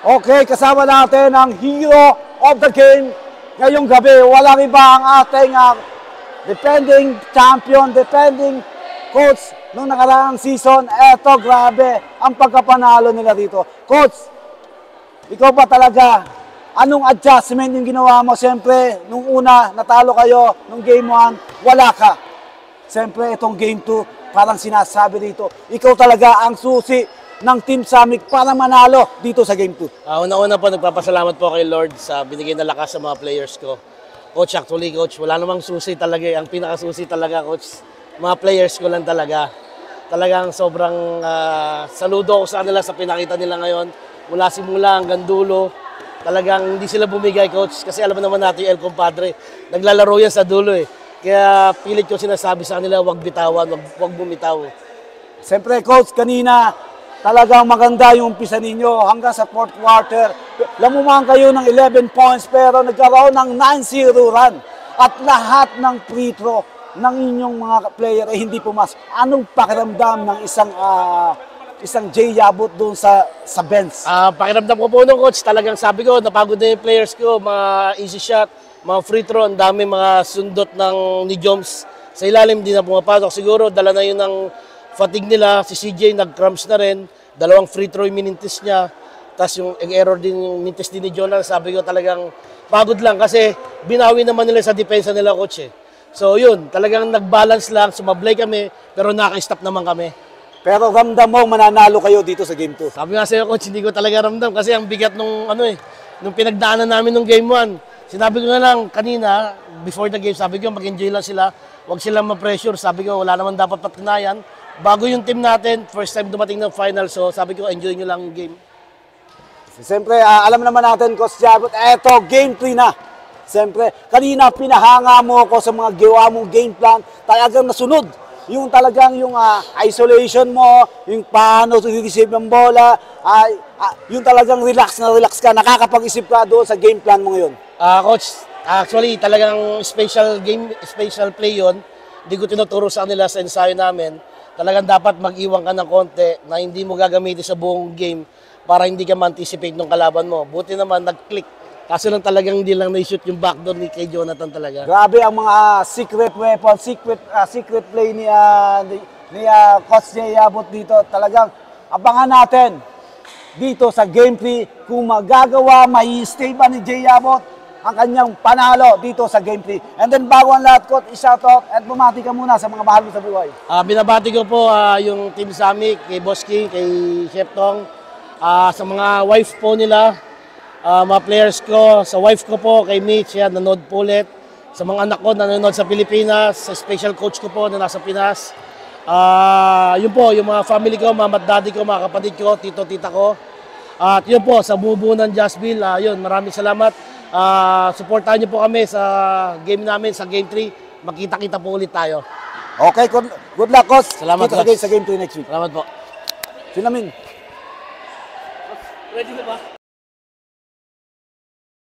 Okay, kasama natin ang hero of the game ngayong gabi. Walang iba ang ating defending champion, defending coach nung nakaraang season. Eto, grabe ang pagkapanalo nila dito. Coach, ikaw ba talaga, anong adjustment yung ginawa mo? Siyempre, nung una, natalo kayo, nung game 1, wala ka. Siyempre, itong game 2, parang sinasabi dito, ikaw talaga ang susi ng Team Summit para manalo dito sa game 2. Una-una po, nagpapasalamat po kay Lord sa binigay na lakas sa mga players ko. Coach, actually, coach, wala namang susi talaga. Ang pinakasusi talaga, coach, mga players ko lang talaga. Talagang sobrang saludo ako sa kanila sa pinakita nila ngayon. Mula simula hanggang dulo. Talagang hindi sila bumigay, coach. Kasi alam naman natin yung El Compadre. Naglalaro yan sa dulo eh. Kaya pilit ko sinasabi sa kanila, huwag bitawan, huwag bumitaw. Siyempre, coach, kanina, talagang maganda yung umpisa ninyo hanggang sa fourth quarter. Lamuman kayo ng 11 points pero nagkaroon ng 9-0 run. At lahat ng free throw ng inyong mga player ay hindi pumas. Anong pakiramdam ng isang Jay Yabut doon sa bench? Pakiramdam ko po nung coach, talagang sabi ko, napagod na yung players ko, mga easy shot, mga free throw, ang dami mga sundot ni Joms. Sa ilalim, di na pumapasok. Siguro, dala na yun ng fatigue nila, si CJ nag-cramps na rin, 2 free throw yung minintis niya, tapos yung error din yung mintis din ni Jonah, sabi ko talagang pagod lang kasi binawi naman nila sa depensa nila, coach eh. So yun, talagang nag-balance lang, sumablay kami, pero naka-stop naman kami. Pero ramdam mo mananalo kayo dito sa game 2. Sabi nga sa'yo, coach, hindi ko talaga ramdam kasi ang bigat nung nung pinagdaanan namin nung game 1. Sinabi ko nga lang kanina, before the game, sabi ko mag-enjoy lang sila, huwag silang ma-pressure, sabi ko wala naman dapat patunayan. Bago yung team natin, first time dumating ng final, so sabi ko, enjoy nyo lang yung game. Siyempre, alam naman natin, Coach Jabot, eto, game 3 na. Siyempre, kanina pinahanga mo ako sa mga gawa mong game plan, talagang nasunod. Yung talagang yung isolation mo, yung paano i-receive ng bola, yung talagang relax na relax ka, nakakapag-isip ka doon sa game plan mo ngayon. Coach, actually, talagang special game, special play yun. Hindi ko tinuturo sa kanila sa ensayo namin. Talagang dapat mag-iwan ka ng konti na hindi mo gagamitin sa buong game para hindi ka ma-anticipate ng kalaban mo. Buti naman, nag-click. Kaso lang talagang hindi lang na-shoot yung backdoor ni kay Jonathan talaga. Grabe ang mga secret weapon, secret play ni Coach Jay Yabut dito. Talagang abangan natin dito sa game 3 kung magagawa, mai-stay ba ni Jay Yabut ang kanyang panalo dito sa game 3. And then bago ang lahat, Coach, i-shoutout at bumati ka muna sa mga mahal mo sa buhay. Binabati ko po yung Team Summit, kay Boss King, kay Chef Tong, sa mga wife po nila, mga players ko, sa wife ko po, kay Mitch, yan, nanood po ulit. Sa mga anak ko, nanonood sa Pilipinas, sa special coach ko po na nasa Pinas. Yun po, yung mga family ko, mama at daddy ko, mga kapatid ko, tito, tita ko. At yun po, sa bubuo ng Jazzville, yun, maraming salamat. Supportahan niyo po kami sa game namin, sa game 3. Magkita-kita po ulit tayo. Okay, good luck, Coach. Salamat, Kita Coach. sa game 3 next week. Salamat po. Sinamin. Ready na ba?